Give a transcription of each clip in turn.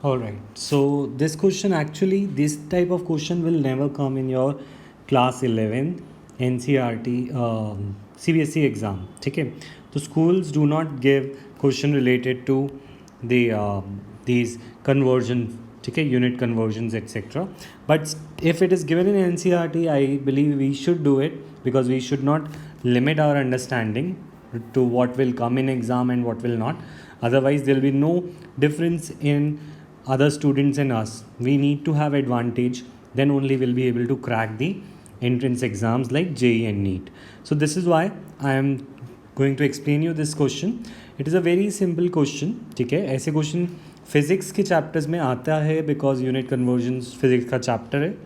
All right. So this question actually, this type of question will never come in your class 11 NCERT CBSE exam. ठीक है. So schools do not give question related to the these conversion. ठीक है, unit conversions etc. But if it is given in NCERT, I believe we should do it because we should not limit our understanding to what will come in exam and what will not. Otherwise, there will be no difference in other students and us. We need to have advantage, then only we'll be able to crack the entrance exams like JEE and NEET. So this is why I am going to explain you this question. It is a very simple question. ठीक है, ऐसे question physics के chapters में आता है because unit convergence physics का chapter है.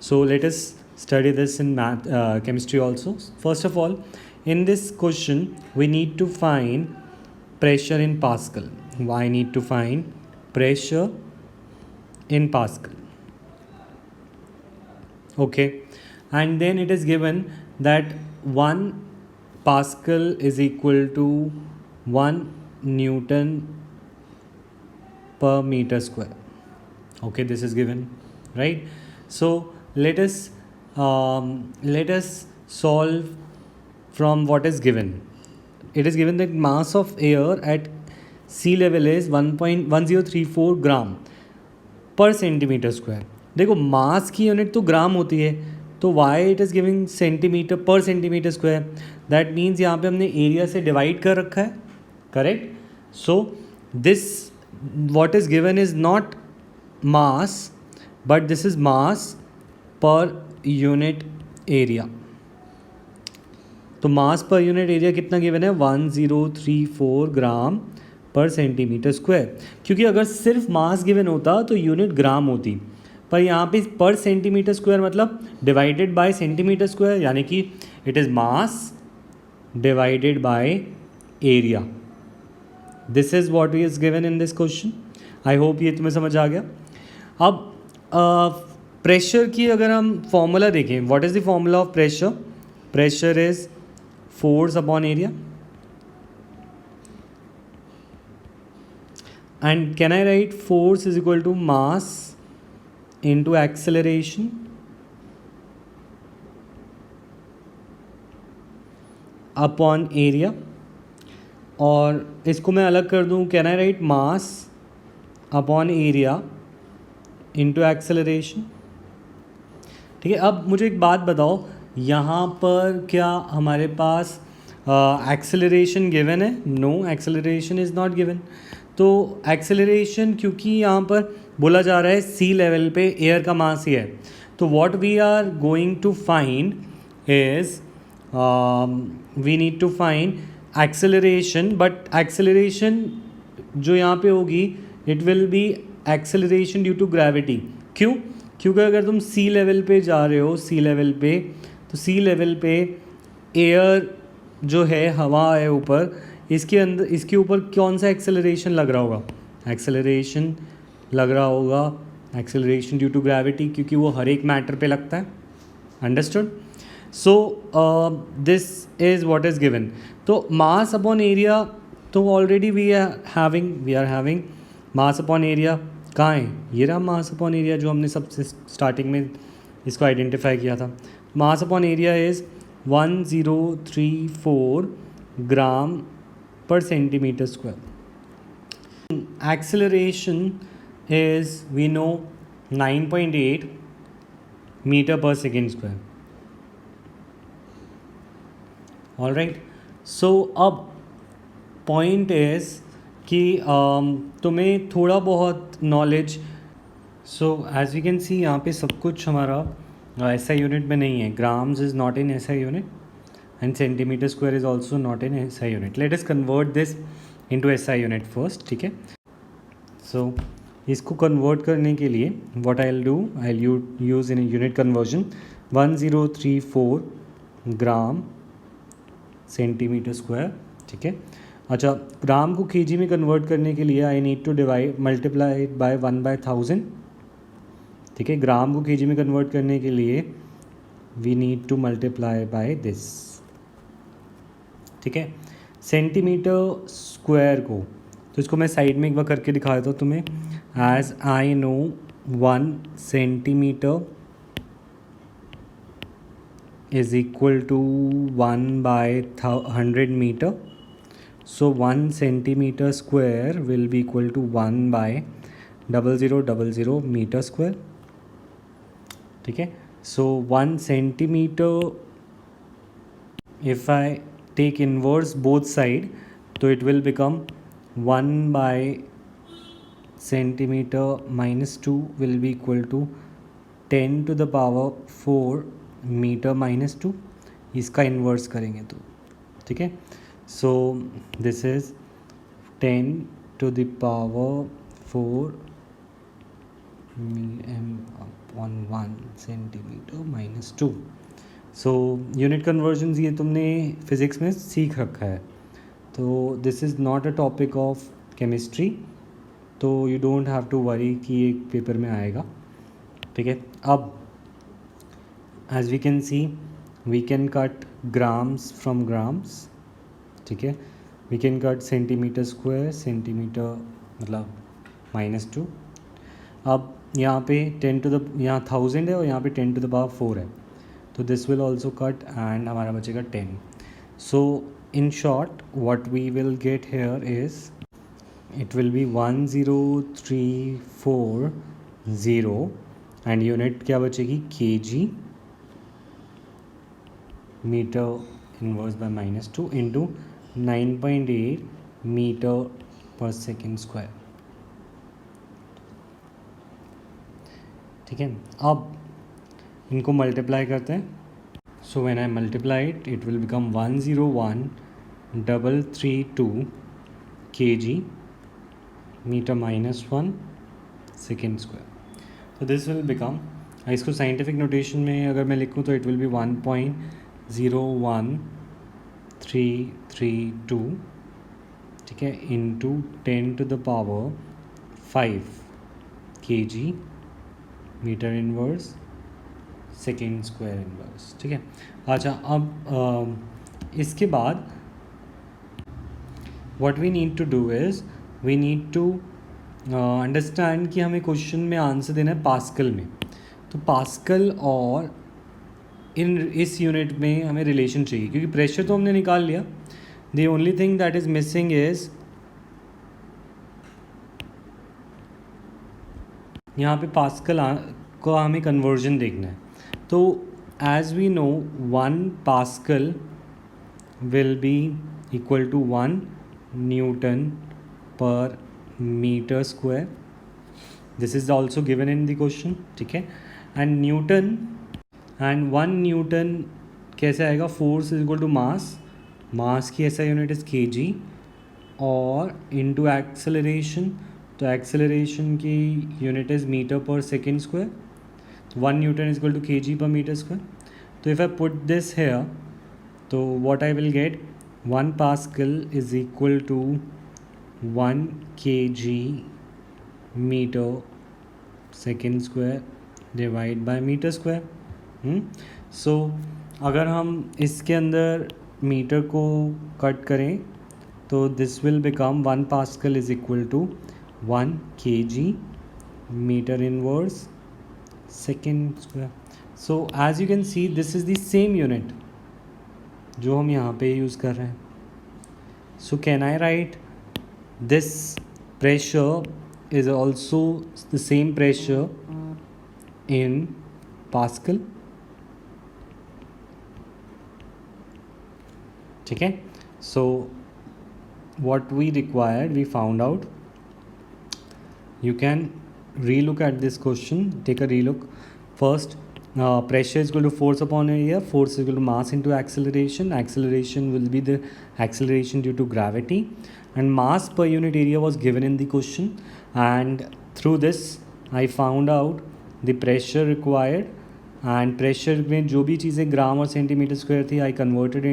So let us study this in math chemistry also. First of all, in this question we need to find pressure in Pascal. I need to find pressure in Pascal. Okay, and then it is given that 1 Pascal is equal to 1 Newton per meter square. Okay, this is given, right? So let us solve from what is given. It is given that mass of air at sea level is 1.1034 gram per centimetre square. देखो मास की unit तो ग्राम होती है, तो why it is giving centimetre पर centimetre square. That means यहाँ पे हमने एरिया से डिवाइड कर रखा है. Correct. So this what is given is not mass but this is mass per unit area. तो मास पर यूनिट एरिया कितना गिवन है 1034 ग्राम पर सेंटीमीटर स्क्वायर. क्योंकि अगर सिर्फ मास गिवन होता तो यूनिट ग्राम होती, पर यहाँ पे पर सेंटीमीटर स्क्वायर मतलब डिवाइडेड बाय सेंटीमीटर स्क्वायर, यानी कि it is mass divided by area. This is what is given in this question. I hope ये तुम्हें समझ आ गया. अब प्रेशर की अगर हम फॉर्मूला देखें, what is the formula of pressure. Pressure is force upon area. And can I write force is equal to mass into acceleration upon area. और इसको मैं अलग कर दूं, can I write mass upon area into acceleration. ठीक है. अब मुझे एक बात बताओ, यहाँ पर क्या हमारे पास एक्सेलरेशन गिवन है? No, acceleration is not given. तो एक्सेलरेशन क्योंकि यहाँ पर बोला जा रहा है सी लेवल पे एयर का मास ही है, तो what we are going to find is we need to find acceleration. But acceleration जो यहाँ पे होगी it will be acceleration due to gravity. क्यों? क्योंकि अगर तुम सी लेवल पे जा रहे हो, सी लेवल पे, तो सी लेवल पे एयर जो है, हवा है ऊपर, इसके अंदर, इसके ऊपर कौन सा एक्सेलरेशन लग रहा होगा? एक्सेलरेशन लग रहा होगा एक्सेलरेशन ड्यू टू ग्रेविटी, क्योंकि वो हर एक मैटर पे लगता है. Understood. So this is what is given. तो मास अपॉन एरिया तो already we are having mass upon area. कहाँ है? ये रहा मास अपॉन एरिया जो हमने सबसे स्टार्टिंग में इसको आइडेंटिफाई किया था. Mass upon area is 1034 gram per centimetre square. Acceleration is we know 9.8 metre पर second square. All right. So अब पॉइंट इज़ कि तुम्हें थोड़ा बहुत knowledge. So as we can see यहाँ पे सब कुछ हमारा ऐसा यूनिट में नहीं है. Grams is not in SI unit and centimetre square is also not in SI unit. Let us convert this into SI unit first. ठीक है. सो इसको कन्वर्ट करने के लिए what I will do, I will use in unit conversion 1034 gram centimetre square. ठीक है. अच्छा, ग्राम को केजी में कन्वर्ट करने के लिए I need to divide multiply by 1/1000. ठीक है. ग्राम को केजी में कन्वर्ट करने के लिए we need to multiply by this. ठीक है. सेंटीमीटर स्क्वायर को तो इसको मैं साइड में एक बार करके दिखा देता हूँ तुम्हें. As I know 1 centimetre is equal to 1 by 100 meter. So 1 centimeter square will be equal to 1 by 0000 meter square. ठीक है. So 1 centimeter, if I take inverse both side, तो it will become 1 by centimeter minus 2 will be equal to 10 to the power 4 metre minus 2. इसका inverse करेंगे तो ठीक है. So this is 10 to the power 4 mm upon 1 centimetre minus 2. So unit conversion ये तुमने physics में सीख रखा है, तो this is not a topic of chemistry, तो you don't have to worry कि एक पेपर में आएगा. ठीक है. अब as we can see, we can cut grams from grams. ठीक है. we can cut centimeter square, centimetre मतलब -2. अब यहाँ पे 10 to the यहाँ 1000 है और यहाँ पे 10 to the power 4 है, तो this will also cut and हमारा बचेगा 10. So in short what we will get here is it will be 10340 and unit क्या बचेगी kg metre inverse by -2 into 9.8 metre पर सेकेंड स्क्वायर. ठीक है. अब इनको मल्टीप्लाई करते हैं. So when I multiply it will become 101,332 kg metre -1 second square. तो दिस विल बिकम, इसको साइंटिफिक नोटेशन में अगर मैं लिखूँ तो इट विल बी 1.01332. ठीक है. Into 10 to the power 5 kg metre inverse second square inverse. ठीक है. अच्छा, अब इसके बाद what we need to do is we need to understand कि हमें क्वेश्चन में आंसर देना है पास्कल में. तो पास्कल और इस यूनिट में हमें रिलेशन चाहिए, क्योंकि प्रेशर तो हमने निकाल लिया. The only thing that is missing is यहाँ पे पास्कल को हमें कन्वर्जन देखना है. तो as we know 1 pascal will be equal to 1 newton per metre square. This is also given in the question. ठीक है. एंड न्यूटन एंड 1 न्यूटन कैसे आएगा, force is equal to mass की ऐसा यूनिट इज़ kg और into acceleration, तो acceleration की unit is metre पर second square. 1 newton is equal to kg पर मीटर स्क्वायर. तो if I put this here, तो what I will get 1 pascal is equal to 1 kg metre second square divide by metre square. So अगर हम इसके अंदर metre को cut करें तो this will become 1 pascal is equal to 1 kg metre inverse second square. So as you can see this is the same unit जो हम यहाँ पे यूज़ कर रहे हैं. So can I right this pressure is also the same pressure in Pascal. ठीक है. So what we required, we found out. You can relook at this question. Take a relook. First, pressure is equal to force upon area. Force is equal to mass into acceleration. Acceleration will be the acceleration due to gravity. And mass per unit area was given in the question. And through this, I found out the pressure required. And pressure में जो भी चीज़ें ग्राम और centimetre square थी, I converted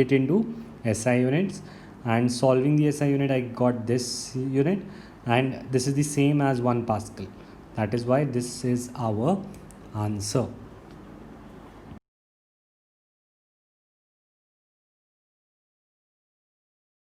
it into SI units. And solving the SI unit, I got this unit. And this is the same as 1 Pascal. That is why this is our answer.